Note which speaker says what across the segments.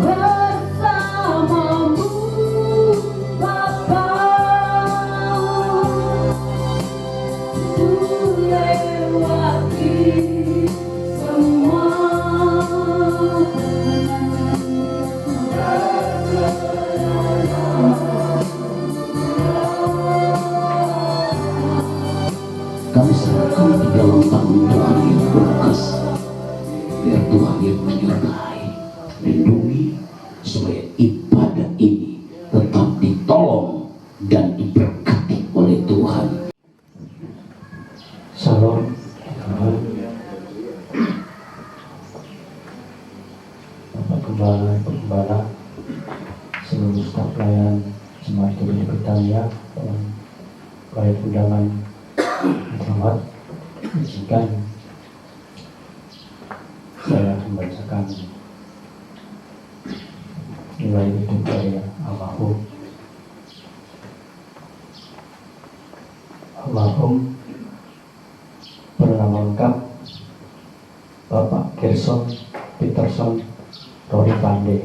Speaker 1: bersamamu Bapa, untuk lewati semua.
Speaker 2: Kami serahkan di dalam tangan Tuhan yang berkuasa. Biar Tuhan yang menyertai, lindungi, supaya ibadah ini tetap ditolong dan diberkati oleh Tuhan.
Speaker 3: Salam Tuhan. Bapak Gembala, seluruh staf pelayan Jemaat Gereja Betania dan baik undangan selamat, izinkan saya membacakan nilai hidup dari almarhum bernama lengkap Bapak Gerson Peterson Rory Pandey.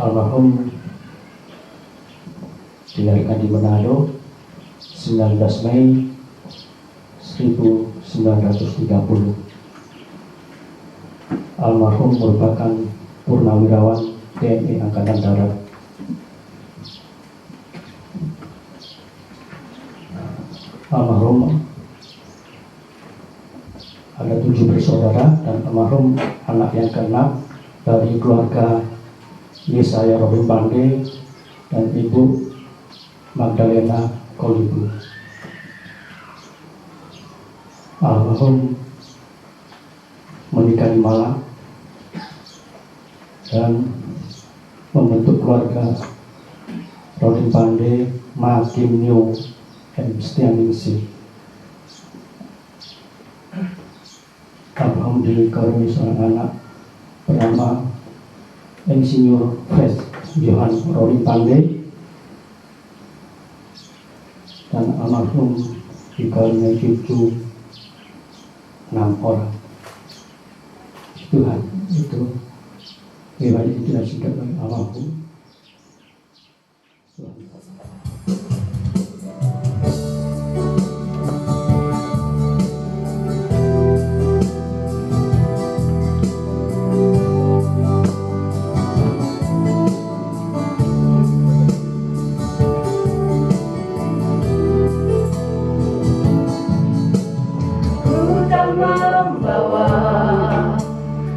Speaker 3: Almarhum dilahirkan di Manado 19 Mei 1930. Almarhum merupakan purnawirawan TNI Angkatan Darat. Almarhum ada 7 bersaudara dan almarhum anak yang ke-6 dari keluarga Yesaya Robin Pandey dan Ibu Magdalena Kolibu. Almarhum menikah di Malang dan membentuk keluarga Robin Pandey, Makim Nyo, dan Stianingsih. Almarhum dikaruniai seorang anak bernama Insinyur Fred Johan Rory Pandey, dan almarhum dikaruniai cucu 6 orang. Tuhan itu riwayat itu tidak singkat bagi almarhum.
Speaker 4: Membawa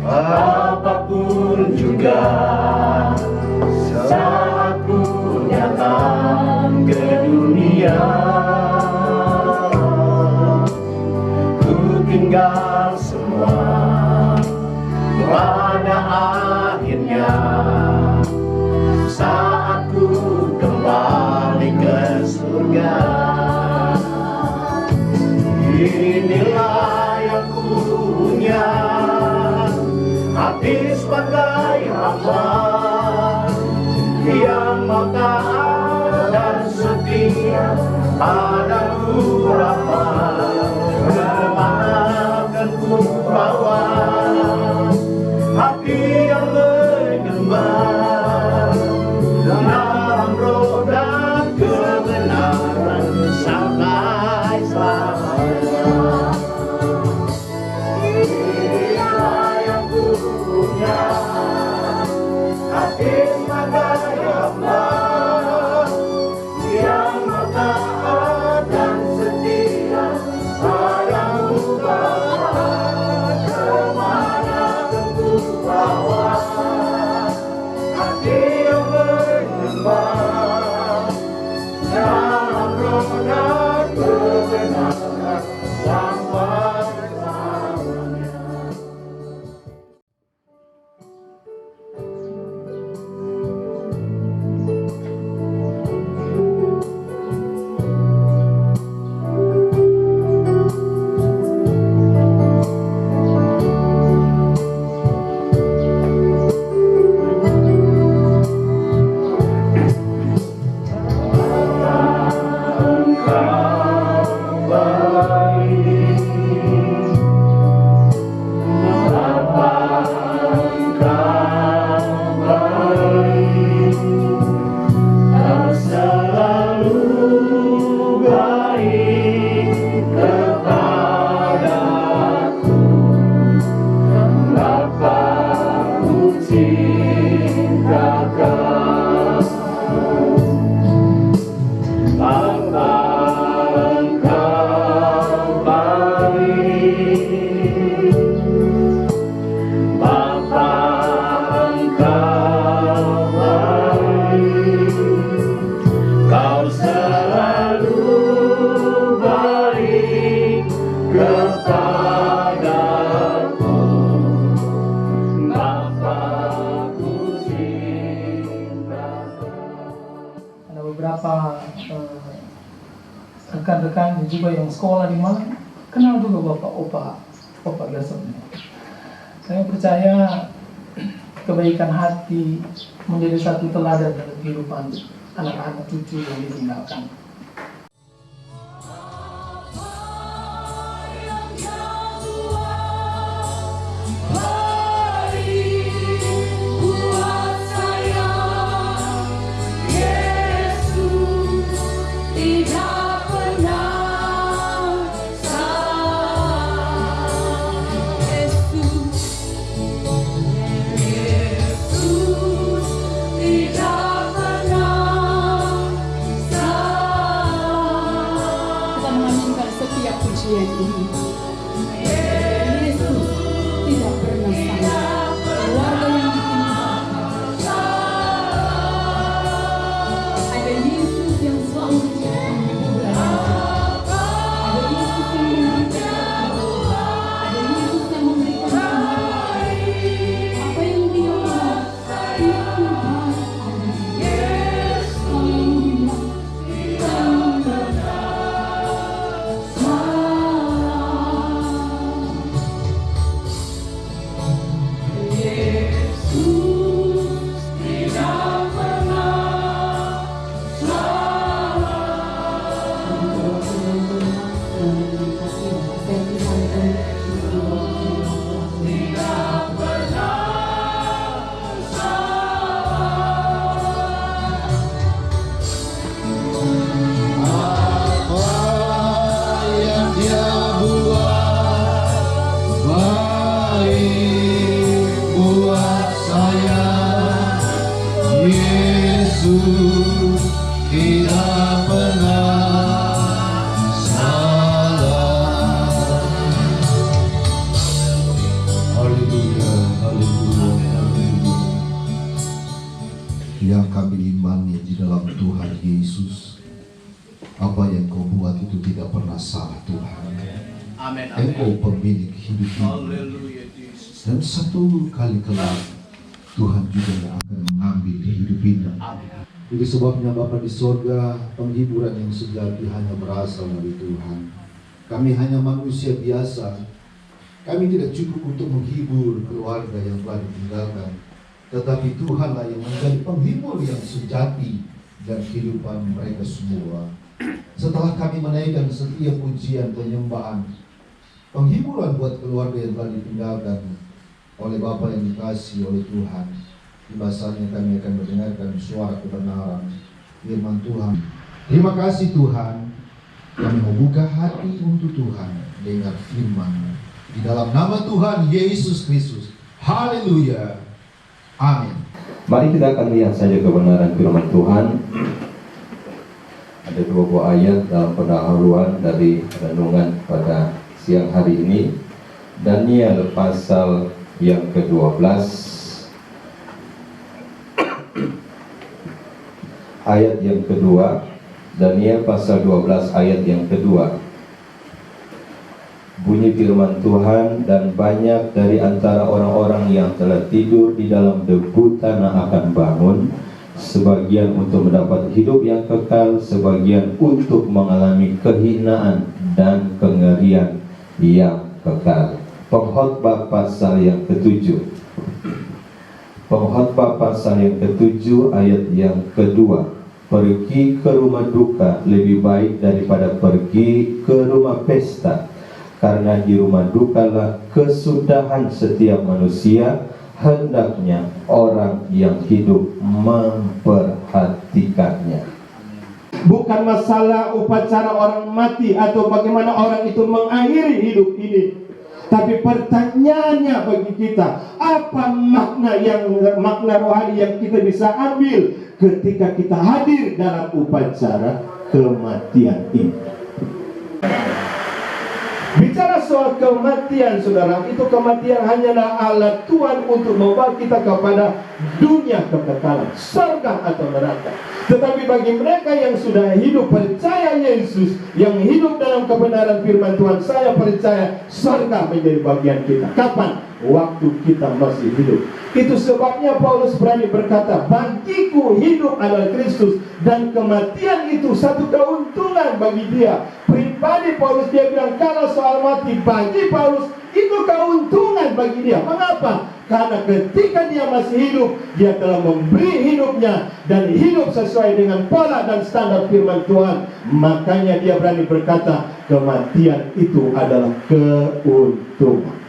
Speaker 4: apapun juga saat ku datang ke dunia, ku tinggal semua pada akhirnya saat ku kembali ke surga. Inilah yang ku punya, hati sebagai hamba yang mau taat dan setia padaku. Rapa kemana akan ku bawa hati yang bergembira dalam roda kebenaran sampai selamanya.
Speaker 5: rekan-rekan juga yang sekolah di mana, kenal dulu Bapak Gerson. Saya percaya kebaikan hati menjadi satu teladan dalam kehidupan anak-anak cucu yang ditinggalkan.
Speaker 6: Yang kami imani di dalam Tuhan Yesus, apa yang kau buat itu tidak pernah salah Tuhan.
Speaker 4: Amin.
Speaker 6: Engkau pemilik hidup ini.
Speaker 4: Haleluya Yesus.
Speaker 6: Dan satu kali kelak Tuhan juga yang akan mengambil hidup ini. Itu sebabnya Bapa di sorga, penghiburan yang sejati hanya berasal dari Tuhan. Kami hanya manusia biasa. Kami tidak cukup untuk menghibur keluarga yang telah ditinggalkan, tetapi Tuhanlah yang menjadi penghibur yang sejati dan kehidupan mereka semua. Setelah kami menaikkan setiap pujian penyembahan, penghiburan buat keluarga yang telah ditinggalkan oleh Bapa yang dikasihi oleh Tuhan, di masanya kami akan mendengarkan suara kebenaran firman Tuhan. Terima kasih Tuhan, kami membuka hati untuk Tuhan dengar firman di dalam nama Tuhan Yesus Kristus. Haleluya. Amin.
Speaker 7: Mari kita akan lihat saja kebenaran firman Tuhan. Ada dua buah ayat dalam pendahuluan dari renungan pada siang hari ini. Daniel pasal yang ke-12 ayat yang kedua. Daniel pasal 12 ayat yang kedua. Bunyi firman Tuhan, dan banyak dari antara orang-orang yang telah tidur di dalam debu tanah akan bangun, sebagian untuk mendapat hidup yang kekal, sebagian untuk mengalami kehinaan dan kengerian yang kekal. Pengkhotbah pasal yang ke-7. Pengkhotbah pasal yang ke-7 ayat yang kedua. Pergi ke rumah duka lebih baik daripada pergi ke rumah pesta, karena di rumah dukalah kesudahan setiap manusia, hendaknya orang yang hidup memperhatikannya.
Speaker 4: Bukan masalah upacara orang mati atau bagaimana orang itu mengakhiri hidup ini, tapi pertanyaannya bagi kita, apa makna rohani yang kita bisa ambil ketika kita hadir dalam upacara kematian ini. Bicara soal kematian, saudara, itu kematian hanyalah alat Tuhan untuk membawa kita kepada dunia kekekalan, surga atau neraka. Tetapi bagi mereka yang sudah hidup percaya Yesus, yang hidup dalam kebenaran firman Tuhan, saya percaya surga menjadi bagian kita. Kapan? Waktu kita masih hidup. Itu sebabnya Paulus berani berkata, bagiku hidup adalah Kristus dan kematian itu satu keuntungan bagi dia. Pribadi Paulus, dia bilang kalau soal mati bagi Paulus itu keuntungan bagi dia. Mengapa? Karena ketika dia masih hidup, dia telah memberi hidupnya dan hidup sesuai dengan pola dan standar firman Tuhan. Makanya dia berani berkata, kematian itu adalah keuntungan.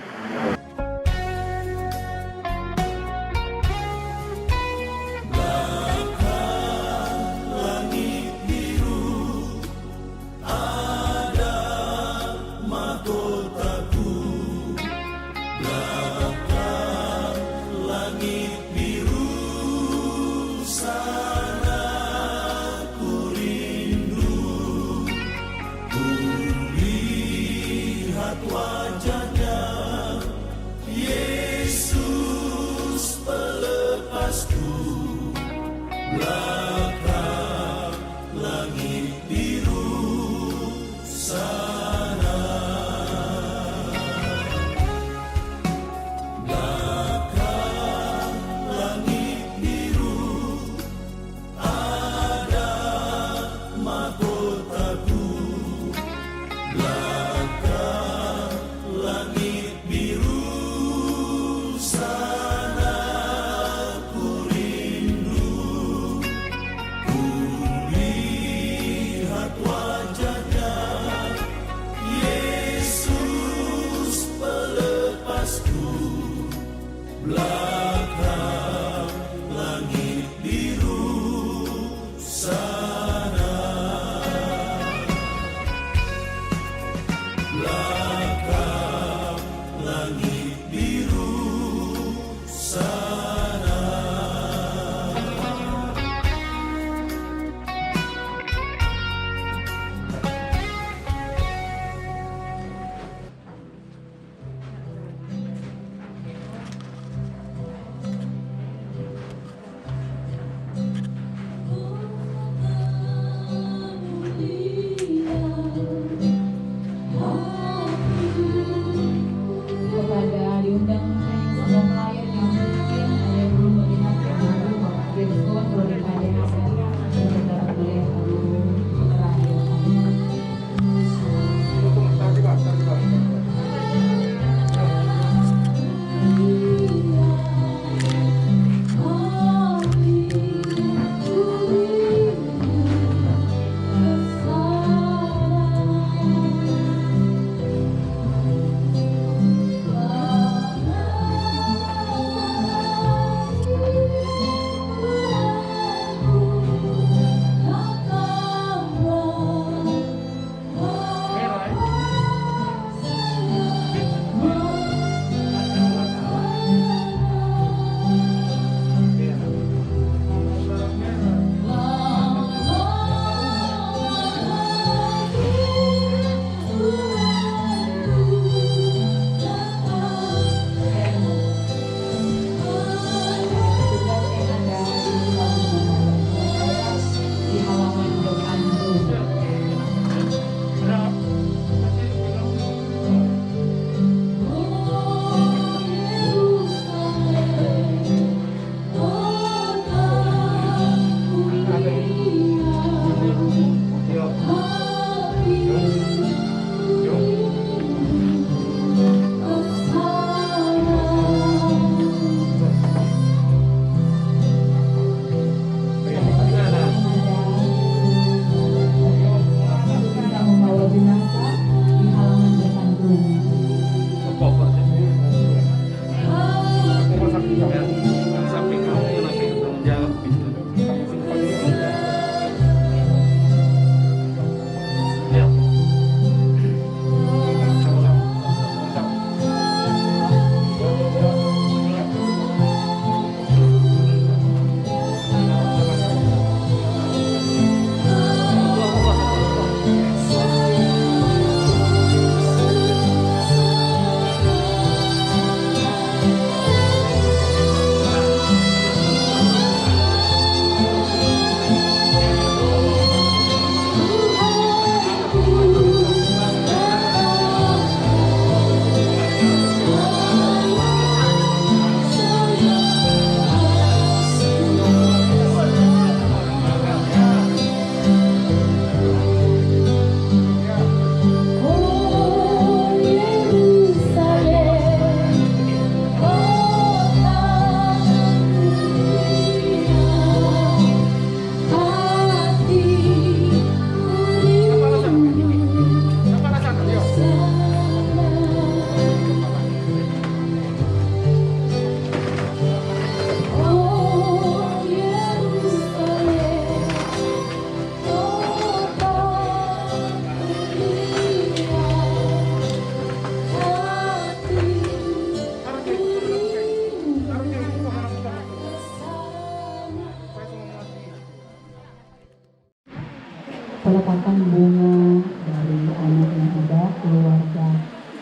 Speaker 8: peletakan bunga dari anak yang ada keluarga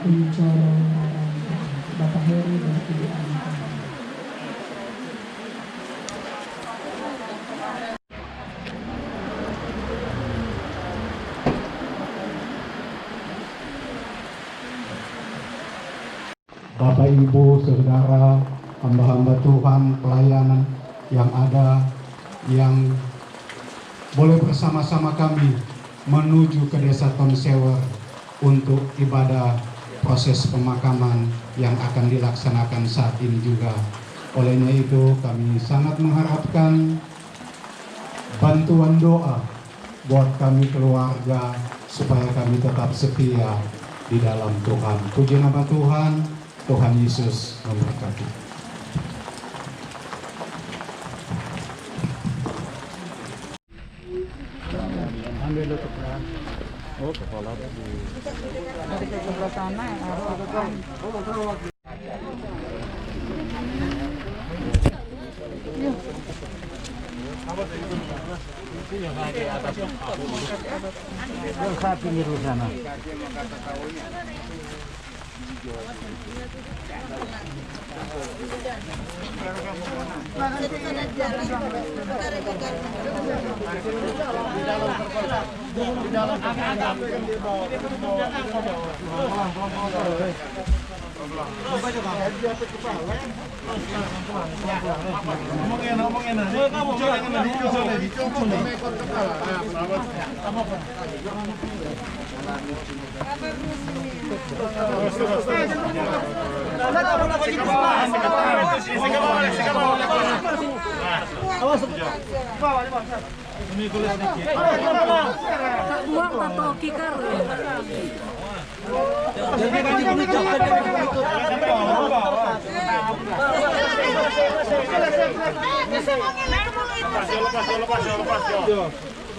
Speaker 8: Kuncoro Bapak Heri dan Ibu Ani.
Speaker 3: Bapak Ibu, Saudara, hamba-hamba Tuhan, pelayanan yang ada, yang boleh bersama-sama kami menuju ke Desa Tonsewer untuk ibadah proses pemakaman yang akan dilaksanakan saat ini juga. Olehnya itu kami sangat mengharapkan bantuan doa buat kami keluarga supaya kami tetap setia di dalam Tuhan. Puji nama Tuhan, Tuhan Yesus memberkati.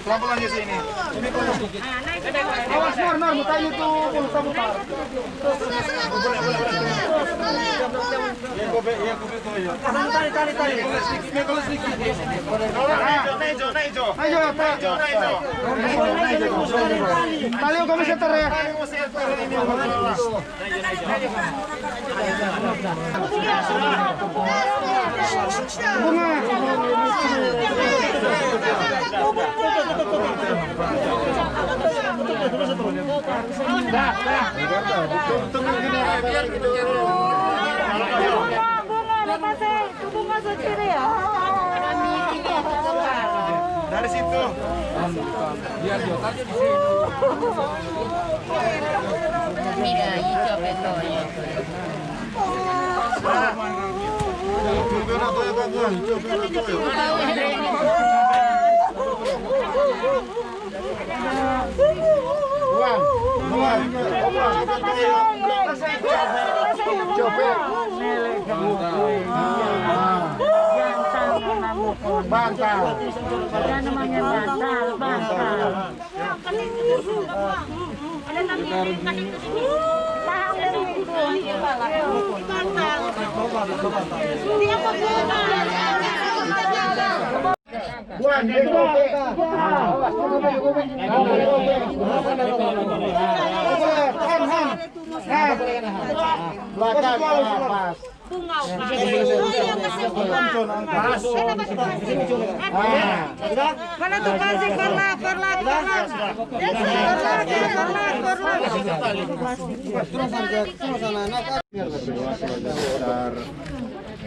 Speaker 4: Pelan-pelan di sini. Awas Nur, mutanya tuh mutar-mutar. Tali. Tali kami seter ya. Dari situ. Biar jotarnya di sini.
Speaker 9: Mira, hijau betonya.
Speaker 4: Bantal.
Speaker 9: Ada namanya bantal. Ada namanya paham dari itu. Bantal. Dia
Speaker 4: Buan, belakang pas.
Speaker 9: Bungau. Mana tuh kasih perlat.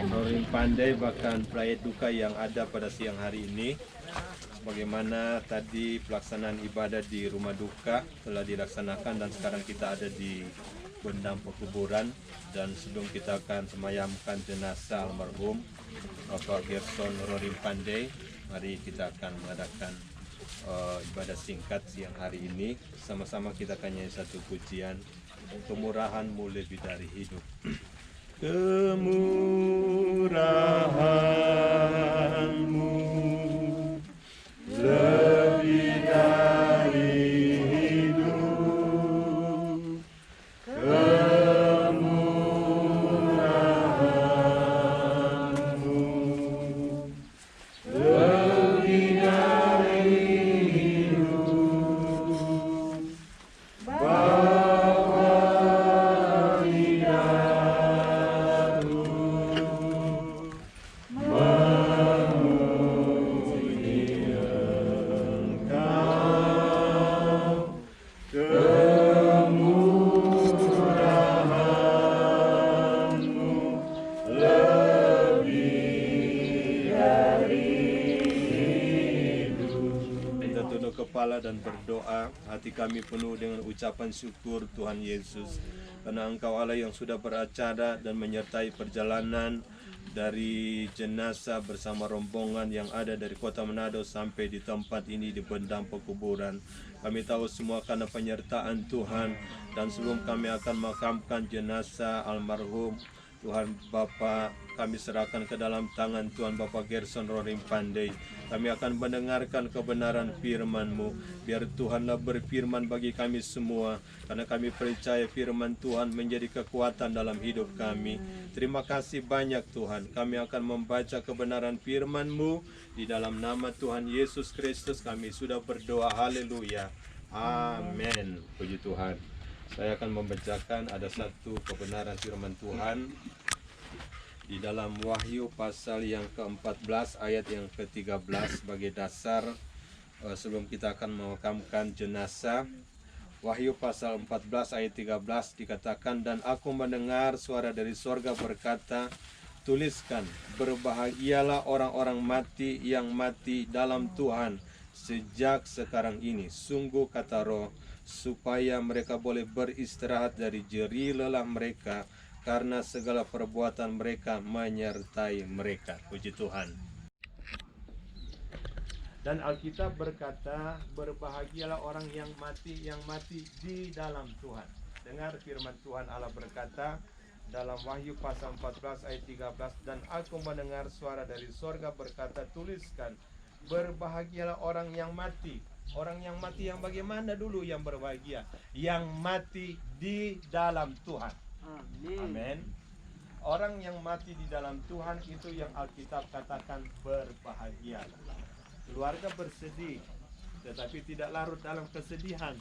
Speaker 7: Rorim Pandai bahkan perayaan duka yang ada pada siang hari ini. Bagaimana tadi pelaksanaan ibadah di rumah duka telah dilaksanakan dan sekarang kita ada di bendang pekuburan, dan sebelum kita akan semayamkan jenazah almarhum Bapak Gerson Rorim Pandai, mari kita akan mengadakan ibadah singkat siang hari ini. Sama-sama kita akan nyanyi satu pujian, kemurahan-Mu lebih dari hidup. Kemurahan-Mu lebih dari hidup, kemurahan-Mu lebih dari hidup.
Speaker 10: kepala dan berdoa. Hati kami penuh dengan ucapan syukur Tuhan Yesus, karena Engkau Allah yang sudah beracara dan menyertai perjalanan dari jenazah bersama rombongan yang ada dari kota Manado sampai di tempat ini di bendang pekuburan. Kami tahu semua karena penyertaan Tuhan, dan sebelum kami akan makamkan jenazah almarhum Tuhan Bapa, kami serahkan ke dalam tangan Tuhan Bapak Gerson Rorim Pandey. Kami akan mendengarkan kebenaran firman-Mu. Biar Tuhanlah berfirman bagi kami semua, karena kami percaya firman Tuhan menjadi kekuatan dalam hidup kami. Terima kasih banyak Tuhan. Kami akan membaca kebenaran firman-Mu. Di dalam nama Tuhan Yesus Kristus kami sudah berdoa. Haleluya. Amin. Puji Tuhan. Saya akan membacakan ada satu kebenaran firman Tuhan di dalam Wahyu pasal yang ke-14 ayat yang ke-13 sebagai dasar sebelum kita akan memakamkan jenazah. Wahyu pasal 14 ayat 13 dikatakan, dan aku mendengar suara dari sorga berkata, tuliskan, berbahagialah orang-orang mati yang mati dalam Tuhan sejak sekarang ini. Sungguh kata Roh, supaya mereka boleh beristirahat dari jerih lelah mereka, karena segala perbuatan mereka menyertai mereka. Puji Tuhan. Dan Alkitab berkata, berbahagialah orang yang mati di dalam Tuhan. Dengar firman Tuhan Allah berkata dalam Wahyu pasal 14 ayat 13, dan aku mendengar suara dari sorga berkata, tuliskan, berbahagialah orang yang mati. Orang yang mati yang bagaimana dulu yang berbahagia? Yang mati di dalam Tuhan. Amin. Orang yang mati di dalam Tuhan itu yang Alkitab katakan berbahagia. Keluarga bersedih, tetapi tidak larut dalam kesedihan.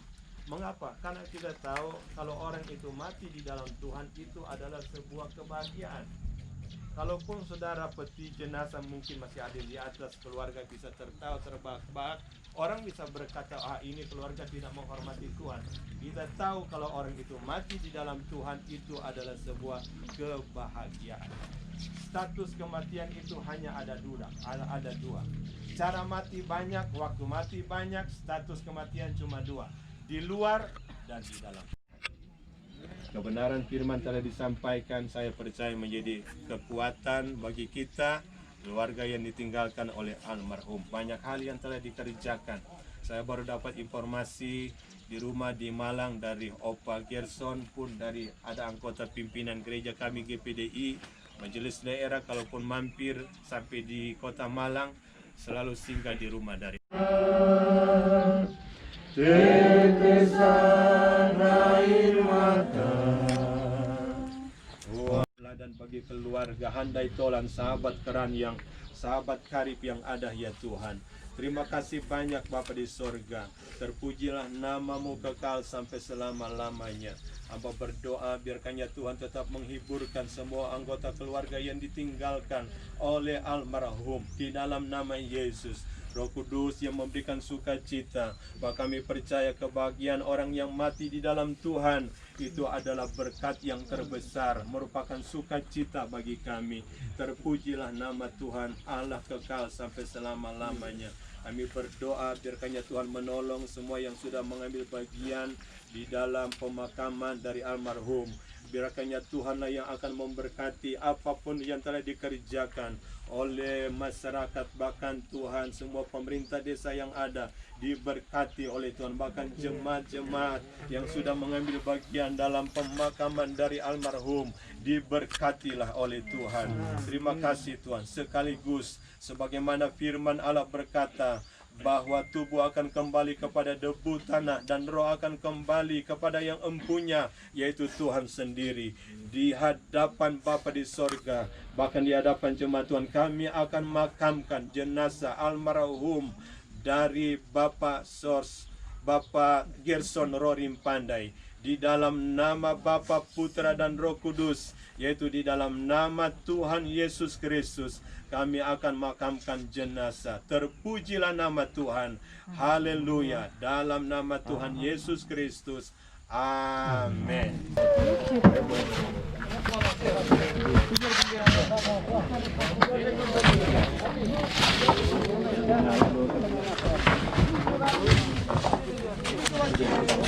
Speaker 10: Mengapa? Karena kita tahu kalau orang itu mati di dalam Tuhan itu adalah sebuah kebahagiaan. Kalaupun saudara peti jenazah mungkin masih ada di atas, keluarga bisa tertawa terbahak-bahak. Orang bisa berkata, ini keluarga tidak menghormati Tuhan. Kita tahu kalau orang itu mati di dalam Tuhan itu adalah sebuah kebahagiaan. Status kematian itu hanya ada dua. Cara mati banyak, waktu mati banyak, status kematian cuma dua. Di luar dan di dalam. Kebenaran firman telah disampaikan, saya percaya menjadi kekuatan bagi kita, keluarga yang ditinggalkan oleh almarhum. Banyak hal yang telah dikerjakan. Saya baru dapat informasi di rumah di Malang dari Opa Gerson, pun dari ada anggota pimpinan gereja kami GPDI, majelis daerah, kalaupun mampir sampai di kota Malang, selalu singgah di rumah dari tetesan air mata. Dan bagi keluarga handai tolan, sahabat keran yang sahabat karib yang ada ya Tuhan. Terima kasih banyak Bapa di sorga. Terpujilah namamu kekal sampai selama-lamanya. Hamba berdoa biarkannya Tuhan tetap menghiburkan semua anggota keluarga yang ditinggalkan oleh almarhum di dalam nama Yesus. Roh Kudus yang memberikan sukacita, bahwa kami percaya kebahagiaan orang yang mati di dalam Tuhan itu adalah berkat yang terbesar, merupakan sukacita bagi kami. Terpujilah nama Tuhan Allah kekal sampai selama-lamanya. Kami berdoa biarkannya Tuhan menolong semua yang sudah mengambil bagian di dalam pemakaman dari almarhum. Biarkannya Tuhanlah yang akan memberkati apapun yang telah dikerjakan oleh masyarakat, bahkan Tuhan semua pemerintah desa yang ada diberkati oleh Tuhan, bahkan jemaat-jemaat yang sudah mengambil bagian dalam pemakaman dari almarhum diberkatilah oleh Tuhan. Terima kasih Tuhan. Sekaligus sebagaimana firman Allah berkata bahwa tubuh akan kembali kepada debu tanah dan roh akan kembali kepada yang empunya, yaitu Tuhan sendiri. Di hadapan Bapa di sorga, bahkan di hadapan jemaat Tuhan, kami akan makamkan jenazah almarhum dari Bapak Gerson Rorim Pandey. Di dalam nama Bapa, Putra dan Roh Kudus, yaitu di dalam nama Tuhan Yesus Kristus, kami akan makamkan jenazah. Terpujilah nama Tuhan. Haleluya. Dalam nama Tuhan Yesus Kristus. Amin.
Speaker 1: Hey.